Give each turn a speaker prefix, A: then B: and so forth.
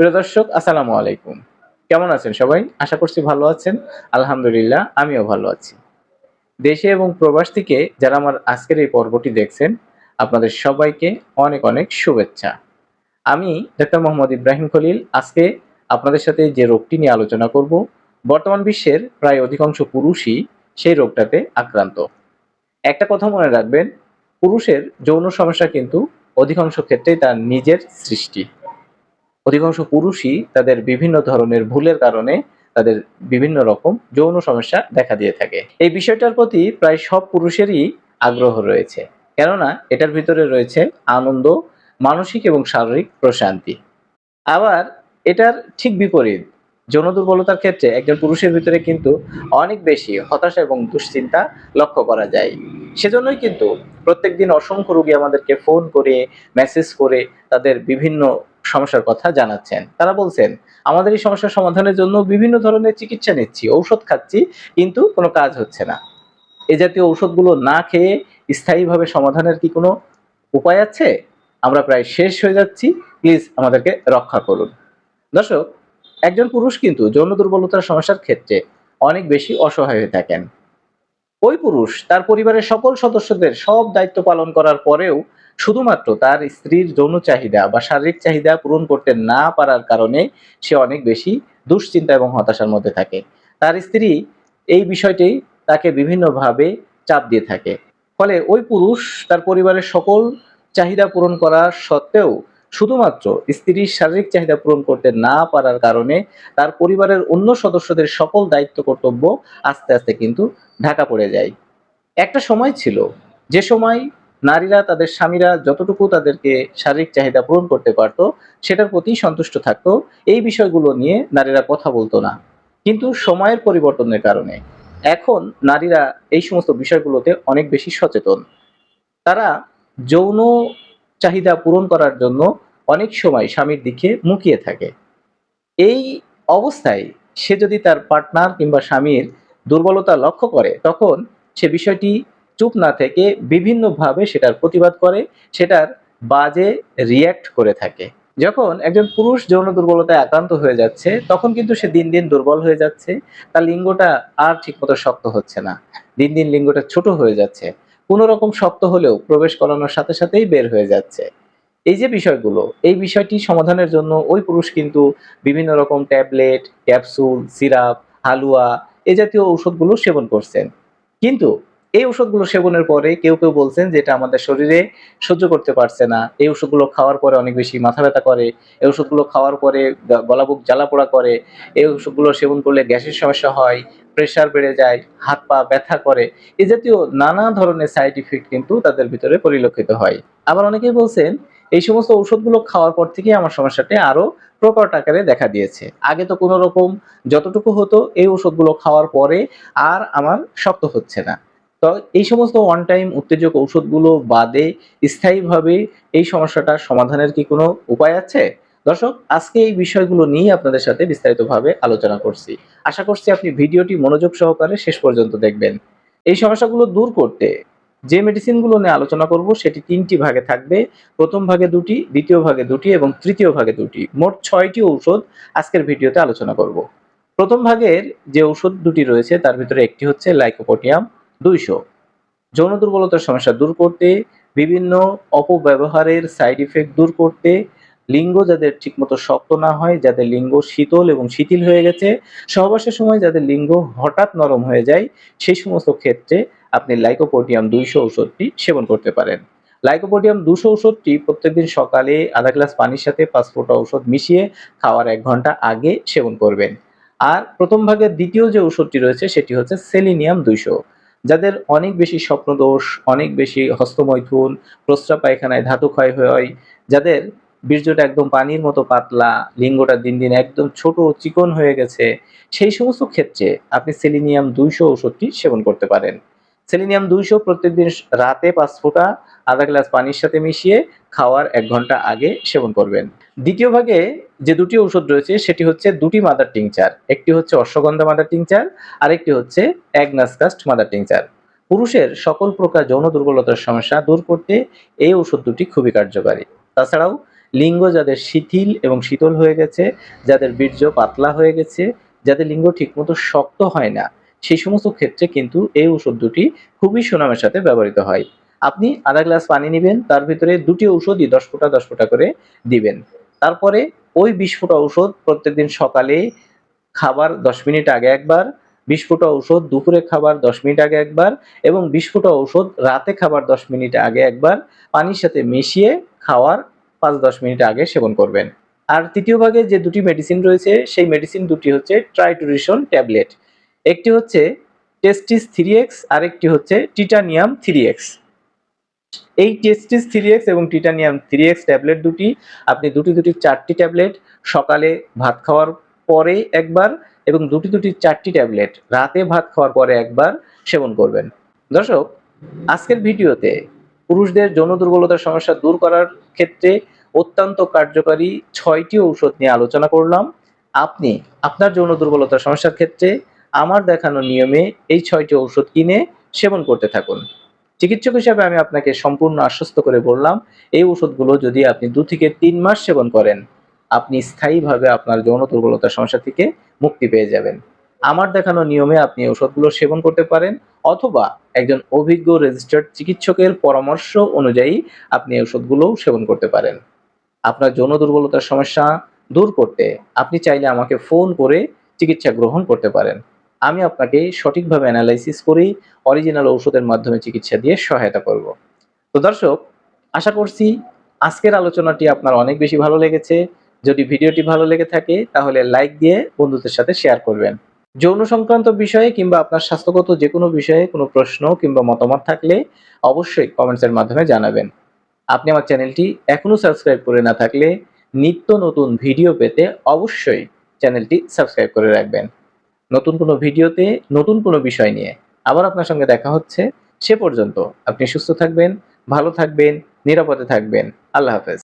A: প্রিয় দর্শক, আসসালামু আলাইকুম। কেমন আছেন সবাই? আশা করছি ভালো আছেন। আলহামদুলিল্লাহ, আমিও ভালো আছি। দেশে এবং প্রবাস থেকে যারা আমার আজকের এই পর্বটি দেখছেন, আপনাদের সবাইকে অনেক, অনেক শুভেচ্ছা। আমি ডাক্তার মোহাম্মদ ইব্রাহিম খলিল আজকে আপনাদের সাথে যে রোগটি নিয়ে আলোচনা করব, বর্তমান বিশ্বের প্রায় অধিকাংশ পুরুষই সেই রোগটাতে আক্রান্ত। একটা কথা মনে রাখবেন, পুরুষের যৌন সমস্যা কিন্তু অধিকাংশ ক্ষেত্রেই তার নিজের সৃষ্টি। অধিকাংশ পুরুষই তাদের বিভিন্ন ধরনের ভুলের কারণে তাদের বিভিন্ন রকম যৌন সমস্যা দেখা দিয়ে থাকে। এই বিষয়টার প্রতি প্রায় সব পুরুষেরই আগ্রহ রয়েছে, কেননা এটার ভিতরে রয়েছে আনন্দ, মানসিক এবং শারীরিক প্রশান্তি। আবার এটার ঠিক বিপরীত, যৌন দুর্বলতার ক্ষেত্রে একজন পুরুষের ভিতরে কিন্তু অনেক বেশি হতাশা এবং দুশ্চিন্তা লক্ষ্য করা যায়। সেজন্যই কিন্তু প্রত্যেকদিন অসংখ্য রোগী আমাদেরকে ফোন করে, মেসেজ করে তাদের বিভিন্ন সমস্যার কথা জানাচ্ছেন। তারা বলছেন, আমাদের এই সমস্যার সমাধানের জন্য বিভিন্ন ধরনের চিকিৎসা নিচ্ছি, ঔষধ খাচ্ছি, কিন্তু কোনো কাজ হচ্ছে না। এ জাতীয় ঔষধগুলো না খেয়ে স্থায়ীভাবে সমাধানের কি কোনো উপায় আছে? আমরা প্রায় শেষ হয়ে যাচ্ছি, প্লিজ আমাদেরকে রক্ষা করুন। দর্শক, একজন পুরুষ কিন্তু যৌন দুর্বলতার সমস্যার ক্ষেত্রে অনেক বেশি অসহায় হয়ে থাকেন। ওই পুরুষ তার পরিবারের সকল সদস্যদের সব দায়িত্ব পালন করার পরেও শুধুমাত্র তার স্ত্রীর যৌন চাহিদা বা শারীরিক চাহিদা পূরণ করতে না পারার কারণে সে অনেক বেশি দুশ্চিন্তা এবং হতাশার মধ্যে থাকে। তার স্ত্রী এই বিষয়টি তাকে বিভিন্নভাবে চাপ দিয়ে থাকে। ফলে ওই পুরুষ তার পরিবারের সকল চাহিদা পূরণ করা সত্ত্বেও শুধুমাত্র স্ত্রীর শারীরিক চাহিদা পূরণ করতে না পারার কারণে তার পরিবারের অন্য সদস্যদের সকল দায়িত্ব কর্তব্য আস্তে আস্তে কিন্তু ঢাকা পড়ে যায়। একটা সময় ছিল, যে সময় নারীরা তাদের স্বামীরা যতটুকু তাদেরকে শারীরিক চাহিদা পূরণ করতে পারত, সেটার প্রতি সন্তুষ্ট থাকতো। এই বিষয়গুলো নিয়ে নারীরা কথা বলতো না। কিন্তু সময়ের পরিবর্তনের কারণে এখন নারীরা এই সমস্ত বিষয়গুলোতে অনেক বেশি সচেতন। তারা যৌন চাহিদা পূরণ করার জন্য অনেক সময় স্বামীর দিকে মুখিয়ে থাকে। এই অবস্থায় সে যদি তার পার্টনার কিংবা স্বামীর দুর্বলতা লক্ষ্য করে, তখন সে বিষয়টি চুপ না থেকে বিভিন্নভাবে সেটার প্রতিবাদ করে, সেটার বাজে রিঅ্যাক্ট করে থাকে। যখন একজন পুরুষ যৌন দুর্বলতায় আক্রান্ত হয়ে যাচ্ছে, তখন কিন্তু সে দিন দিন দুর্বল হয়ে যাচ্ছে। তার লিঙ্গটা আর ঠিকমতো শক্ত হচ্ছে না। দিন দিন লিঙ্গটা ছোট হয়ে যাচ্ছে। কোনো রকম শক্ত হলেও প্রবেশ করানোর সাথে সাথেই বের হয়ে যাচ্ছে। এই যে বিষয়গুলো, এই বিষয়টি সমাধানের জন্য ওই পুরুষ কিন্তু বিভিন্ন রকম ট্যাবলেট, ক্যাপসুল, সিরাপ, হালুয়া এ জাতীয় ঔষধগুলো সেবন করছেন। কিন্তু এই ওষুধগুলো সেবনের পরে কেউ, কেউ বলছেন যে এটা আমাদের শরীরে সহ্য করতে পারছে না। এই ওষুধগুলো খাওয়ার পরে অনেক বেশি মাথা ব্যথা করে। এই ওষুধগুলো খাওয়ার পরে গলা বুক জ্বালা-পোড়া করে। এই ওষুধগুলো সেবন করলে গ্যাসের সমস্যা হয়, প্রেশার বেড়ে যায়, হাত-পা ব্যথা করে। এ জাতীয় নানা ধরনের সাইড ইফেক্ট কিন্তু তাদের ভিতরে পরিলক্ষিত হয়। আবার অনেকেই বলছেন, এই সমস্ত ঔষধগুলো খাওয়ার পর থেকেই আমার সমস্যাটি আরো প্রকট আকারে দেখা দিয়েছে। আগে তো কোনো রকম যতটুকু হতো, এই ওষুধগুলো খাওয়ার পরে আর আমার শক্ত হচ্ছে না। তো এই সমস্ত ওয়ান টাইম উত্তেজক ঔষধগুলো বাদে স্থায়ীভাবে এই সমস্যাটার সমাধানের কি কোনো উপায় আছে? দর্শক, আজকে এই বিষয়গুলো নিয়ে আপনাদের সাথে বিস্তারিতভাবে আলোচনা করছি। আশা করছি আপনি ভিডিওটি মনোযোগ সহকারে শেষ পর্যন্ত দেখবেন। এই সমস্যাগুলো দূর করতে যে মেডিসিনগুলো নিয়ে আলোচনা করব সেটি ৩ টি ভাগে থাকবে। প্রথম ভাগে ২ টি, দ্বিতীয় ভাগে ২ টি এবং তৃতীয় ভাগে ২ টি। মোট ৬ টি ঔষধ আজকের ভিডিওতে আলোচনা করব। প্রথম ভাগের যে ঔষধ ২ টি রয়েছে তার ভিতরে একটি হচ্ছে লাইকোপোডিয়াম ২০০। যৌন দুর্বলতার সমস্যা দূর করতে, বিভিন্ন অপব্যবহারের সাইড ইফেক্ট দূর করতে, লিঙ্গ যাদের ঠিকমতো শক্ত না হয়, যাদের লিঙ্গ শীতল এবং শিথিল হয়ে গেছে, সহবাসের সময় যাদের লিঙ্গ হঠাৎ নরম হয়ে যায়, সেই সমস্ত ক্ষেত্রে আপনি লাইকোপোডিয়াম ২০০ ঔষধটি সেবন করতে পারেন। লাইকোপোডিয়াম ২০০ ঔষধটি প্রত্যেকদিন সকালে আধা গ্লাস পানির সাথে ৫ ফোঁটা ঔষধ মিশিয়ে খাওয়ার ১ ঘন্টা আগে সেবন করবেন। আর প্রথম ভাগের দ্বিতীয় যে ঔষধটি রয়েছে সেটি হচ্ছে সেলিনিয়াম ২০০। যাদের অনেক বেশি স্বপ্নদোষ, অনেক বেশি হস্তমৈথুন, প্রস্রাব পায়খানায় ধাতু ক্ষয় হয়, যাদের বীর্যটা একদম পানির মতো পাতলা, লিঙ্গটা দিন দিন একদম ছোট চিকন হয়ে গেছে, সেই সমস্ত ক্ষেত্রে আপনি সেলিনিয়াম ২০০ ঔষধটি সেবন করতে পারেন। সেলিনিয়াম ২০০ প্রত্যেকদিন রাতে ৫ ফোঁটা আধা গ্লাস পানির সাথে মিশিয়ে খাওয়ার ১ ঘন্টা আগে সেবন করবেন। দ্বিতীয় ভাগে যে ২ টি ঔষধ রয়েছে সেটি হচ্ছে ২ টি মাদার টিংচার। একটি হচ্ছে অশ্বগন্ধা মাদার টিংচার, আরেকটি হচ্ছে অ্যাগনাসকাস্ট মাদার টিংচার। পুরুষের সকল প্রকার যৌন দুর্বলতার সমস্যা দূর করতে এই ঔষধ দুটি খুবই কার্যকারী। তাছাড়াও লিঙ্গ যাদের শিথিল এবং শীতল হয়ে গেছে, যাদের বীর্য পাতলা হয়ে গেছে, যাদের লিঙ্গ ঠিকমতো শক্ত হয় না, সেই সমস্ত ক্ষেত্রে কিন্তু এই ওষুধ দুটি খুবই সুনামের সাথে ব্যবহৃত হয়। আপনি আধা গ্লাস পানি নিবেন, তার ভিতরে দুটি ঔষধই 10 ফোঁটা করে দিবেন। তারপরে ওই 20 ফোঁটা ঔষধ প্রত্যেকদিন সকালে খাবার 10 মিনিট আগে একবার, 20 ফোঁটা ঔষধ দুপুরে খাবার 10 মিনিট আগে একবার এবং 20 ফোঁটা ঔষধ রাতে খাবার 10 মিনিট আগে একবার পানির সাথে মিশিয়ে খাওয়ার 5-10 মিনিট আগে সেবন করবেন। আর তৃতীয় ভাগে যে দুটি মেডিসিন রয়েছে সেই মেডিসিন দুটি হচ্ছে ট্রাইটুরিশন ট্যাবলেট। একটি হচ্ছে টেস্টিস 3x আরেকটি হচ্ছে টিটানিয়াম 3x। এই টেস্টিস 3x এবং টিটানিয়াম 3x ট্যাবলেট দুটি আপনি দুটি 4টি ট্যাবলেট সকালে ভাত খাওয়ার পরে একবার এবং দুটি 4টি ট্যাবলেট রাতে ভাত খাওয়ার পরে একবার সেবন করবেন। দর্শক, আজকের ভিডিওতে পুরুষদের যৌন দুর্বলতার সমস্যা দূর করার ক্ষেত্রে অত্যন্ত কার্যকারী 6টি ঔষধ নিয়ে আলোচনা করলাম। আপনি আপনার যৌন দুর্বলতার সমস্যার ক্ষেত্রে আমার দেখানো নিয়মে এই 6টি ঔষধ কিনে সেবন করতে থাকুন। চিকিৎসক হিসেবে আমি আপনাকে সম্পূর্ণ আশ্বস্ত করে বললাম, এই ওষুধগুলো যদি আপনি 2 থেকে 3 মাস সেবন করেন, আপনি স্থায়ীভাবে আপনার যৌন দুর্বলতার সমস্যা থেকে মুক্তি পেয়ে যাবেন। আমার দেখানো নিয়মে আপনি ওষুধগুলো সেবন করতে পারেন অথবা একজন অভিজ্ঞ রেজিস্টার্ড চিকিৎসকের পরামর্শ অনুযায়ী আপনি এই ওষুধগুলোও সেবন করতে পারেন। আপনার যৌন দুর্বলতার সমস্যা দূর করতে আপনি চাইলে আমাকে ফোন করে চিকিৎসা গ্রহণ করতে পারেন। আমি আপনাকে সঠিকভাবে অ্যানালাইসিস করেই অরিজিনাল ঔষধের মাধ্যমে চিকিৎসা দিয়ে সহায়তা করব। তো দর্শক, আশা করছি আজকের আলোচনাটি আপনার অনেক বেশি ভালো লেগেছে। যদি ভিডিওটি ভালো লেগে থাকে তাহলে লাইক দিয়ে বন্ধুদের সাথে শেয়ার করবেন। যৌন সংক্রান্ত বিষয়ে কিংবা আপনার স্বাস্থ্যগত যে কোনো বিষয়ে কোনো প্রশ্ন কিংবা মতামত থাকলে অবশ্যই কমেন্টসের মাধ্যমে জানাবেন। আপনি আমার চ্যানেলটি এখনো সাবস্ক্রাইব করে না থাকলে নিত্য নতুন ভিডিও পেতে অবশ্যই চ্যানেলটি সাবস্ক্রাইব করে রাখবেন। নতুন কোনো ভিডিওতে নতুন কোনো বিষয় নিয়ে আবার আপনার সঙ্গে দেখা হচ্ছে। সে পর্যন্ত আপনি সুস্থ থাকবেন, ভালো থাকবেন, নিরাপদে থাকবেন। আল্লাহ হাফেজ।